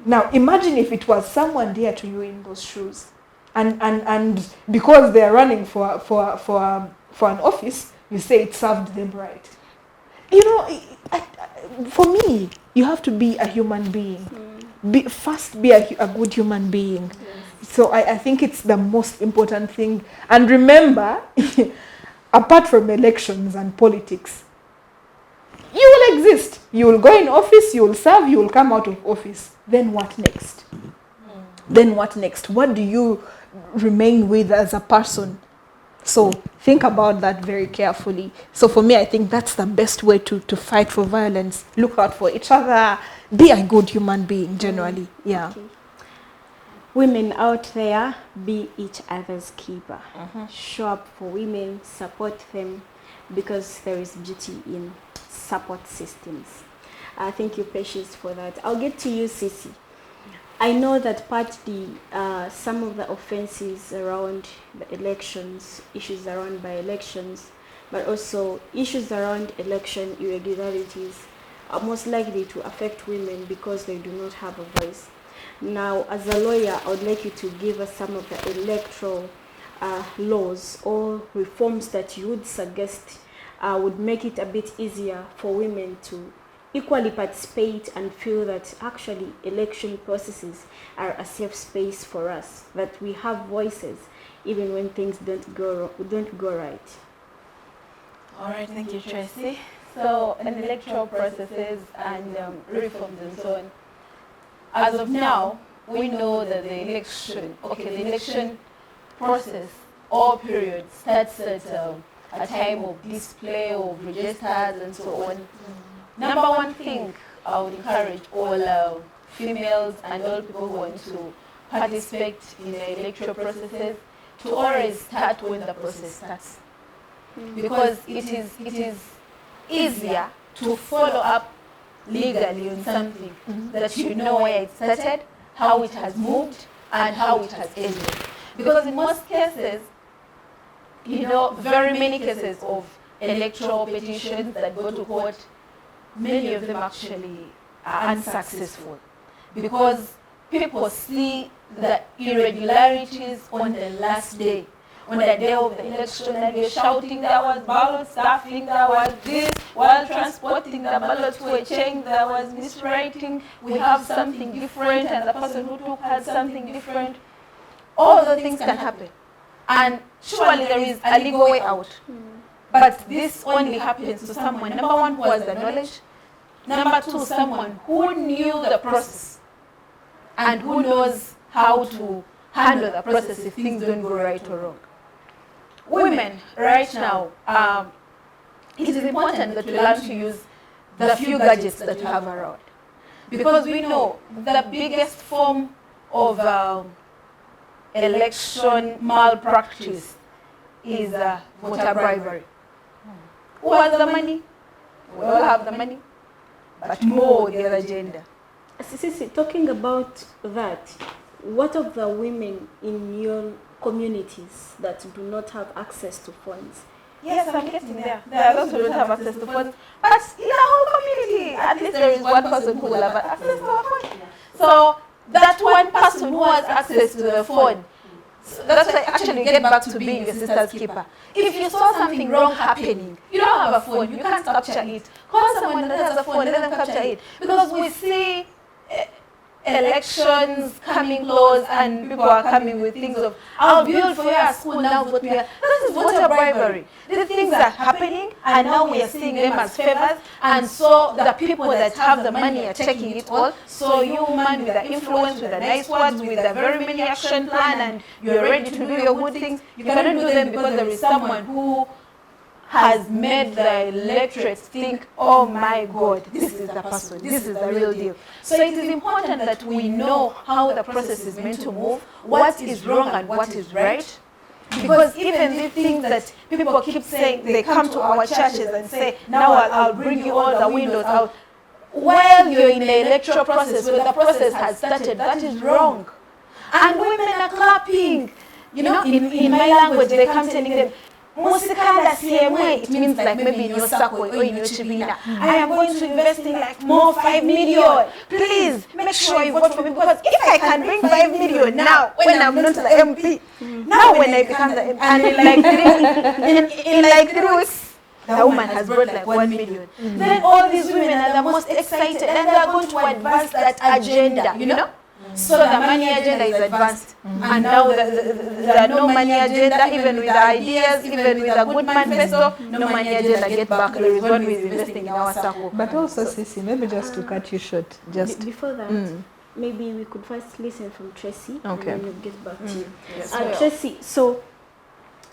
Now imagine if it was someone dear to you in those shoes, and because they are running for an office, you say it served them right. You know, for me, you have to be a human being. First, be a good human being. So I think it's the most important thing. And remember, apart from elections and politics, you will exist. You will go in office, you will serve, you will come out of office. Then what next? Then what next? What do you remain with as a person? So think about that very carefully. So for me, I think that's the best way to fight for violence. Look out for each other. Be a good human being, generally. Yeah. Okay. Women out there, be each other's keeper. Show up for women, support them, because there is beauty in support systems. Thank you, Precious, for that. I'll get to you, Sissy. I know that partly some of the offenses around the elections, issues around by elections, but also issues around election irregularities are most likely to affect women because they do not have a voice. Now, as a lawyer, I would like you to give us some of the electoral laws or reforms that you would suggest would make it a bit easier for women to equally participate and feel that actually election processes are a safe space for us, that we have voices even when things don't go right. All right, thank you, Tracy. So, in electoral processes and reforms and so on, as of now, we know that the election process or period starts at a time of display of registers and so on. Number one thing I would encourage all females and all people who want to participate in the electoral processes to always start when the process starts, because it is easier to follow up legally on something that you know where it started, how it has moved, and how it has ended. Because in most cases, very many cases of electoral petitions that go to court, many of them actually are unsuccessful because people see the irregularities on the last day, on the day of the election, and they're shouting there was ballot stuffing, there was this, while transporting the ballots were changed, there was miswriting, we have something different, and the person who took had something different. All those things can happen. And surely there is a legal way out. But this only happens to someone, number one, who has the knowledge, number two, someone who knew the process and who knows how to handle the process if things don't go right or wrong. Women, right now, it is important that we learn to use the few gadgets that we have around. Because we know the biggest form of election malpractice is voter bribery. Who has the money? We all have the money, but more the other gender. Sisi, talking about that, what of the women in your communities that do not have access to funds? Yes, I'm getting there. There are those who don't have access to funds, but in the whole community, at least there is one person who will have access to a phone. So that one person who has access to the phone So that's why actually get back to being your sister's keeper. If you saw something wrong happening, you don't have a phone, you can't capture it. Call someone that has a phone, let them capture it. Because we see elections coming close and people are coming with things of, I'll build for you a school now, what we are. This is voter bribery. These things are happening and now we are seeing them as favors, and so the people that have the money are taking it all. So you man with the influence, with the nice words, with the very many action plan, and you're ready to do your good things, you cannot do them because there is someone who has made the electorate think, oh my God, this is the person, this is the real deal. So it is important that we know how the process is meant to move, what is wrong and what is right. Because even these things that people keep saying, they come to our churches and say, now I'll bring you all the windows out. While you're in the electoral process, when the process has started, that is wrong. And women are clapping. You know, in my language, they come telling them, Musikala CMA, it means like maybe in your circle or in your chibina. I am going to invest in like more 5 million. Please make sure you vote for me, because if I can bring 5 million now when I'm not the MP, now when I become the MP, and in like 3 weeks, the woman has brought like 1 million. Then all these women are the most excited and they are going to advance that agenda, you know? So the money agenda is advanced, and now the no money agenda, even with the ideas, even with a good manifesto, no money agenda, get back. There is one who is investing in our circle. But also, Sissy, maybe just to cut you short, just before that, maybe we could first listen from Tracy, okay, and then we'll get back to you. Yes, Tracy, so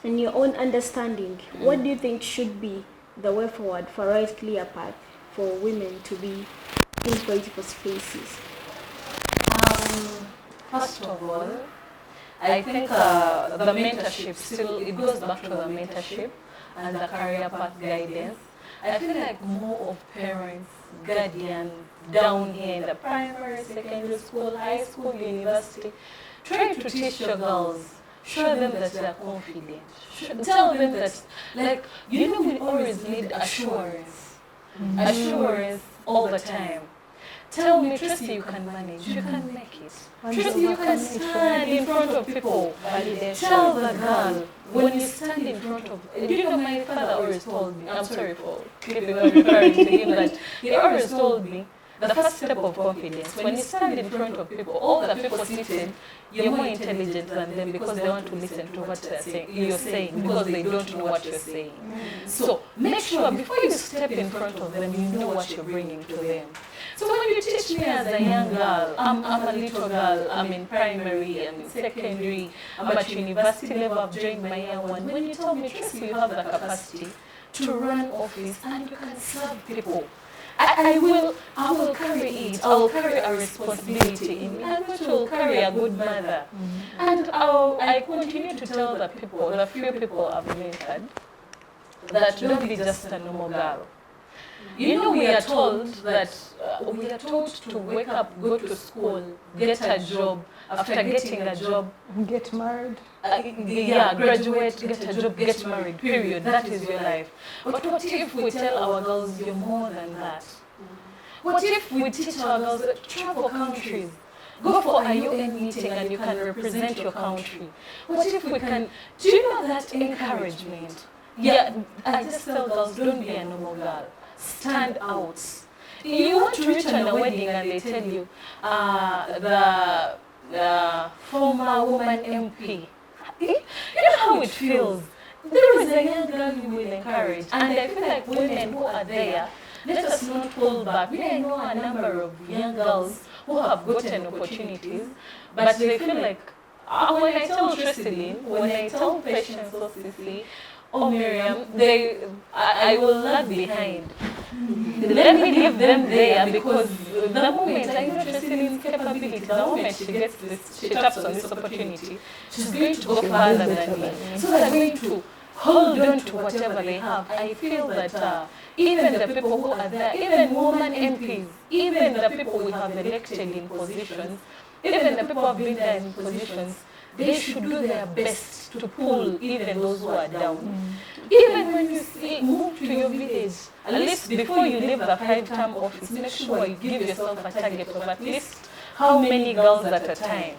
in your own understanding, what do you think should be the way forward for a right, clear path for women to be in political spaces? First of all, I think the mentorship still, it goes back to the mentorship and the career path guidance. I feel like more of parents, guardians down here in the primary, secondary school, high school, university, try to teach your girls, show them that they are confident. Tell them that, like, you know, we always need assurance. Assurance all the time. Tell me, Tracy, you can manage, you can make it. Tracy, you can stand in front of people. Tell the girl, when you stand in front of, you know, my father always told me, I'm sorry for keeping on referring to him, but he always told me, the first step of confidence, when you stand in front of people, all the people seated, you're more intelligent than them because they want to listen to what you're saying, because they don't know what you're saying. So make sure before you step in front of them, you know what you're bringing to them. So when you teach me as a young girl, I'm a little girl, I'm in primary, I'm in secondary, I'm at university level, I've joined my year 1. When you tell me, Tracy, you have the capacity to run office and you can serve people, I will carry it. I will carry a responsibility in me. I will carry a good mother. And I continue to tell the people, the few people I've mentored, that don't be just a normal girl. You know, we are told that we are told to wake up, go to school, get a job. After getting a job, get married. Graduate, get a job, get married, period. That is your life. But what if we tell our girls you're more than that? What if we teach our girls that travel countries, go for a UN meeting and you can represent your country? What if we can, do you know that encouragement? Yeah, I just tell girls, don't be a normal girl. Stand out. You want to reach on a wedding and they tell you, the former woman MP. You know how it feels. There is a young girl you will encourage, and I feel like women who are there, let us not pull back. I know a number of young girls who have gotten opportunities, but they feel like, when I tell Tracy, when I tell Patience or Sissy, or Miriam, I will lag behind. Let me leave them there, because the moment I know Tracy's capability, the moment she gets this, she taps on this opportunity, she's going to go further than me. So they're going to hold on to whatever they have. I feel that even the people who are there, even women MPs, even the people we have elected in positions, even the people who have been there in positions, they should do their best to pull even those who are down. Even when you move to your village, at least before you leave the 5-term office, make sure you give yourself a target of at least how many girls at a time.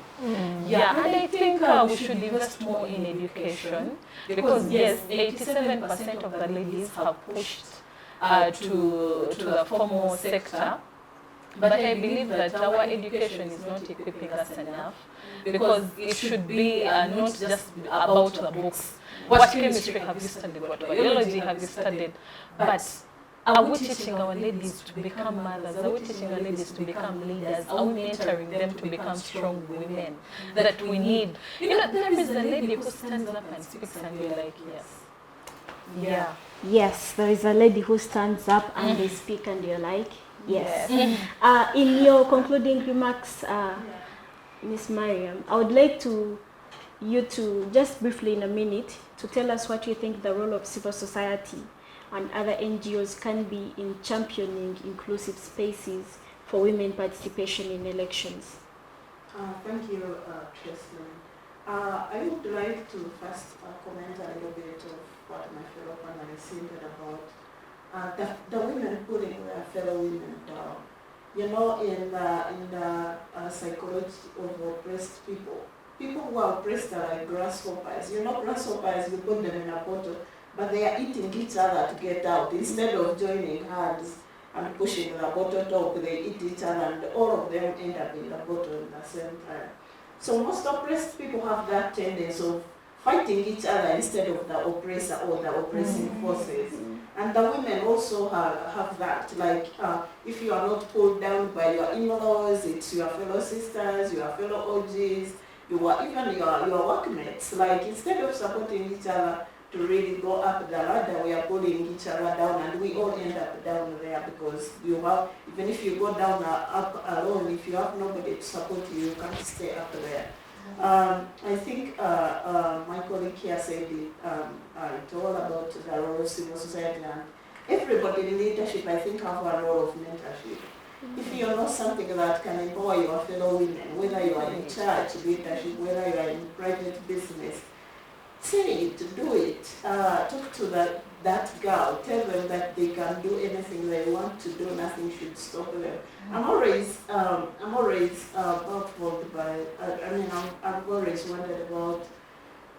Yeah, and I think we should invest more in education because yes, 87% of the ladies have pushed to the formal sector. But I believe that our education is not equipping us enough because it should be not just about the books. What chemistry have you studied? What biology have you studied? But are we teaching our ladies to become mothers? Are we teaching our ladies to become leaders? Are we mentoring them to become strong women that we need? You know, there is a lady who stands up and speaks and you're like, yes. Yeah. Yes, there is a lady who stands up and they speak and you're like, yes. In your concluding remarks, Miss Mariam, I would like you to just briefly in a minute to tell us what you think the role of civil society and other NGOs can be in championing inclusive spaces for women participation in elections. Thank you, Cheslin. I would like to first comment a little bit of what my fellow panelists hinted about the women putting their fellow women down. You know, in the psychology of oppressed people who are oppressed are like grasshoppers. You know, grasshoppers, you put them in a bottle, but they are eating each other to get out. Instead of joining hands and pushing the bottle top, they eat each other and all of them end up in the bottle at the same time. So most oppressed people have that tendency of fighting each other instead of the oppressor or the oppressing forces. And the women also have that, like if you are not pulled down by your in-laws, it's your fellow sisters, your fellow OGs, even your workmates. Like instead of supporting each other to really go up the ladder, we are pulling each other down and we all end up down there because you have, even if you go down up alone, if you have nobody to support you, you can't stay up there. I think my colleague here said it's all about the role of civil society, and everybody in leadership, I think, have a role of mentorship. If you know something that can empower your fellow women, whether you are in church leadership, whether you are in private business, say it, do it. Talk to that girl, tell them that they can do anything they want to do, nothing should stop them. I'm always baffled by, I've always wondered about,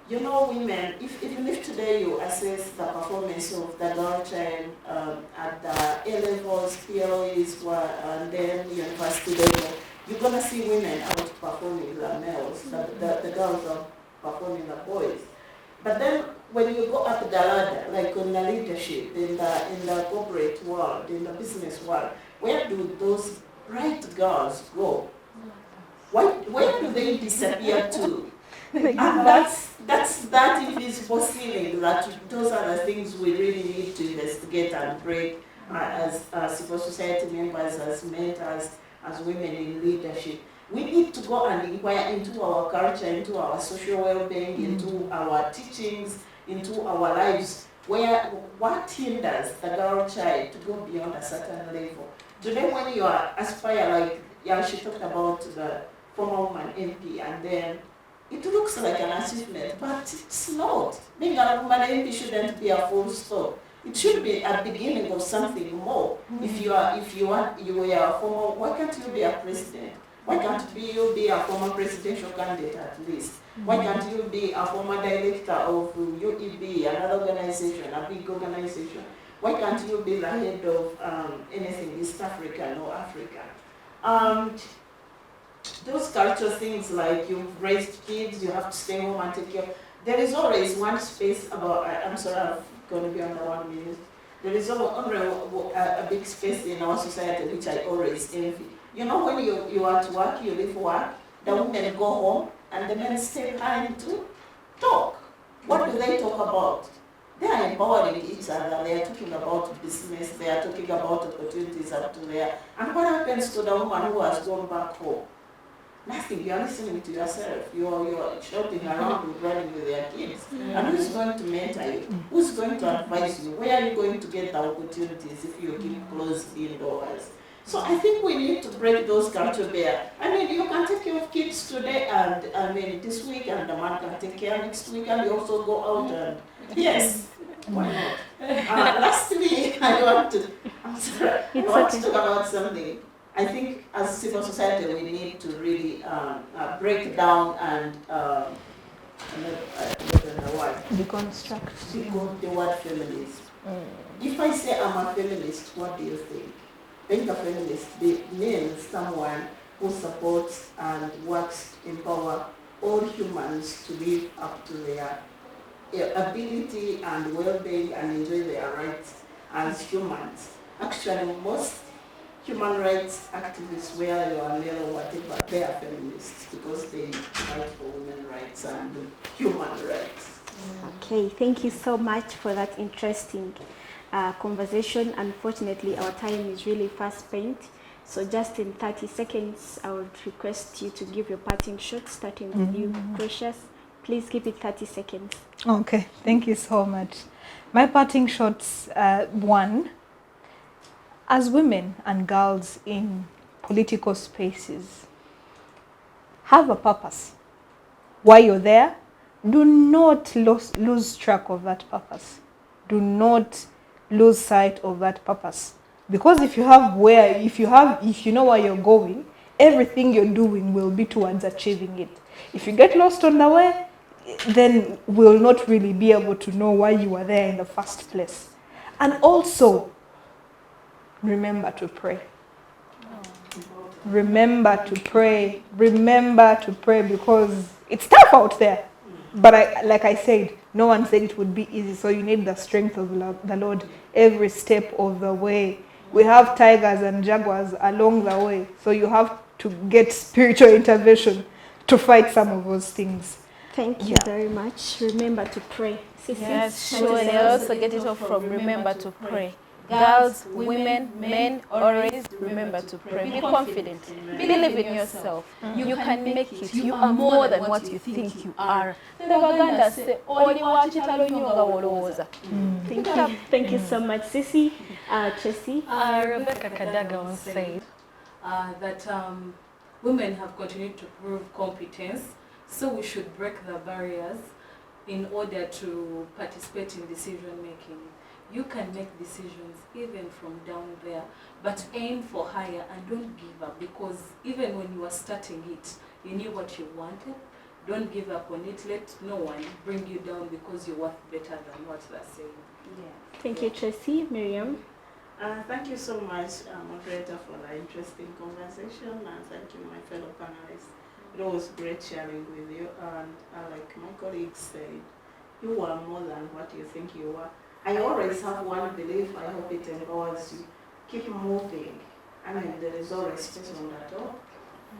you know, women, even if today you assess the performance of the girl child at the A-levels, PLEs, and then university level, you're going to see women outperforming the males, the girls are performing the boys. But then when you go up the ladder, like on the leadership, in the corporate world, in the business world, where do those bright girls go? Where do they disappear to? And that's that invisible ceiling. Those are the things we really need to investigate and break as civil society members, as mentors, as women in leadership. We need to go and inquire into our culture, into our social well-being, into our teachings, into our lives, what hinders the girl child to go beyond a certain level. Today when you aspire, like she talked about the former woman MP, and then it looks like an achievement, but it's not. Being a woman MP shouldn't be a full stop. It should be a beginning of something more. If you were a former, why can't you be a president? Why can't you be a former presidential candidate at least? Why can't you be a former director of UEB, another organization, a big organization? Why can't you be the head of anything East African or Africa? Those cultural things like you've raised kids, you have to stay home and take care. There is always one space about, I'm sorry, I'm going to be under 1 minute. There is always a big space in our society which I always envy. You know, when you are at work, you leave work, the women go home and the men stay behind to talk. What do they talk about? They are empowering each other, they are talking about business, they are talking about opportunities up to there. And what happens to the woman who has gone back home? Nothing, you are listening to yourself, you are shouting around with running with their kids. And who's going to mentor you? Who's going to advise you? Where are you going to get the opportunities if you keep closed indoors? So I think we need to break those culture barriers. I mean, you can take care of kids today and this week, and the man can take care next week, and you also go out and, yes, why not? Lastly, I want to talk about something. I think as civil society we need to really break down and Deconstruct. the word feminist. If I say I'm a feminist, what do you think? Being a feminist means someone who supports and works to empower all humans to live up to their ability and well-being and enjoy their rights as humans. Actually, most human rights activists, whether you are male or whatever, they are feminists because they fight for women's rights and human rights. Okay, thank you so much for that interesting conversation. Unfortunately, our time is really fast spent. So just in 30 seconds, I would request you to give your parting shot, starting with you, Precious. Please keep it 30 seconds. Okay, thank you so much. My parting shots, one, as women and girls in political spaces, have a purpose. While you're there, do not lose track of that purpose. Do not lose sight of that purpose. Because if you know where you're going, everything you're doing will be towards achieving it. If you get lost on the way, then we'll not really be able to know why you were there in the first place. And also, remember to pray. Remember to pray. Remember to pray, because it's tough out there. But like I said, no one said it would be easy. So you need the strength of the Lord every step of the way. We have tigers and jaguars along the way. So you have to get spiritual intervention to fight some of those things. Thank you very much. Remember to pray. Yes, sure. And I also get it off from remember to pray. Girls, women, men, always remember to pray. Be confident. Believe in yourself. You can make it. You are more than what you think you are. Thank you so much, Sissy. Tracy. Rebecca Kadaga once said that women have continued to prove competence, so we should break the barriers in order to participate in decision making. You can make decisions even from down there, but aim for higher and don't give up, because even when you are starting it, you knew what you wanted. Don't give up on it. Let no one bring you down because you're worth better than what they're saying. Yeah. Thank you, Tracy. Miriam. Thank you so much, moderator, for the interesting conversation, and thank you, my fellow panelists. It was great sharing with you, and like my colleagues said, you are more than what you think you are. I always have one belief, I hope it empowers you. Keep moving. I mean, there is always space on the top,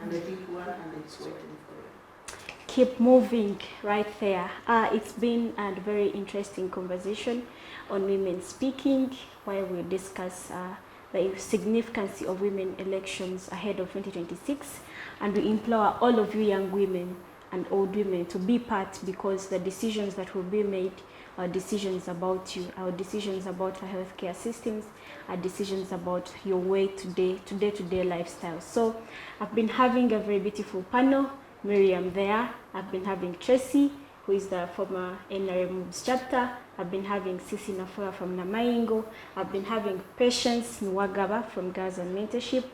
and the big one, and it's waiting for you. Keep moving right there. It's been a very interesting conversation on women speaking, where we discuss the significance of women elections ahead of 2026, and we implore all of you young women and old women to be part, because the decisions that will be made are decisions about you, our decisions about our healthcare systems, our decisions about your way to day lifestyle. So I've been having a very beautiful panel. Miriam there. I've been having Tracy, who is the former NRM chapter. I've been having Sisi Nafura from Namaingo. I've been having Patience Nwagaba from Girls and Mentorship.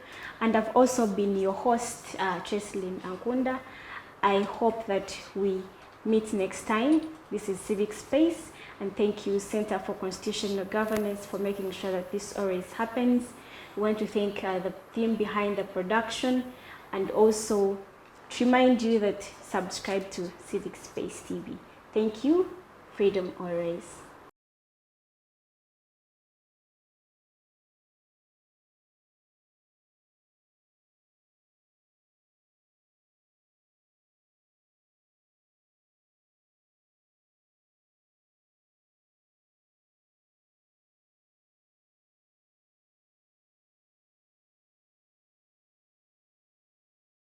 And I've also been your host, Cheslin Ankunda. I hope that we meet next time. This is Civic Space. And thank you, Center for Constitutional Governance, for making sure that this always happens. We want to thank the team behind the production, and also to remind you that subscribe to Civic Space TV. Thank you. Freedom always.